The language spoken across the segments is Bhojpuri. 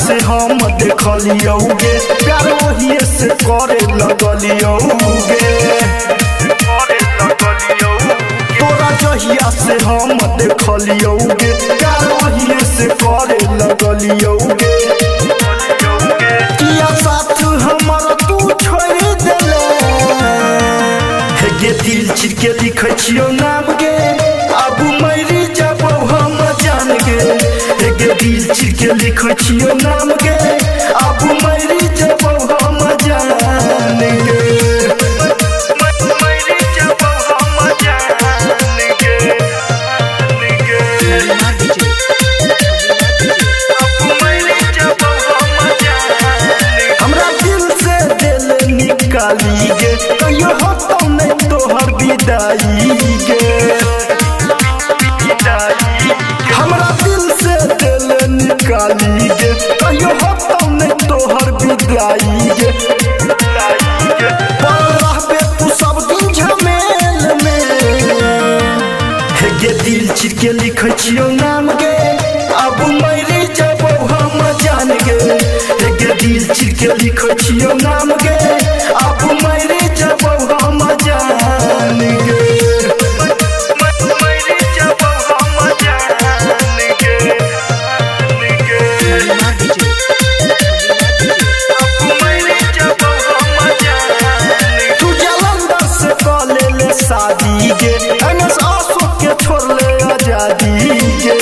से हम देखलियोगे प्यार वही से करे लगलियोगे तोरा जहिया से हम देखलियोगे प्यार वही से करे लगलियोगे किया साथ हमर तू छोड़ देले हे दिल चिर के लिखै छियो नाम गे अब मरि जाबो हम जान गे दिल चिर के लिखै छियो नाम गे अब मरि जाबो हम जान गे मरि जाबो हम जान गे हमरा दिल से दिल निकाली गे कहियो होतो नहीं तोहर विदाई गे हमरा दिल से दिल निकाली गे कहियो होतो नहीं तोहर विदाई गे पल रहबे तू सब दिन झमेल में हे गे दिल चिर के लिखै छियो नाम गे अब मरि जाबो हम जान गे हे गे दिल चिर के लिखै छियो नाम गे अब मरि जाबो हम जान गे शादी गे एनस आंसू के छोड़ले आजादी गे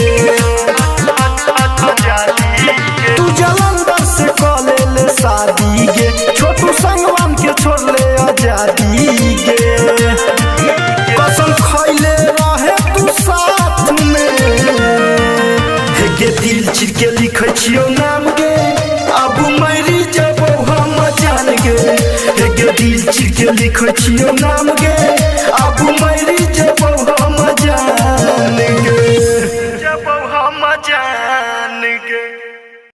तू जलंधर से कॉले ले शादी गे छोटू संगवान के छोड़ले आजादी गे कसम खइले रहे तू साथ में हे गे दिल चिर के लिखै छियो नाम गे अब मरि जाबो हम जान गे हे गे दिल चिर के लिखै छियो नाम गे अब मरि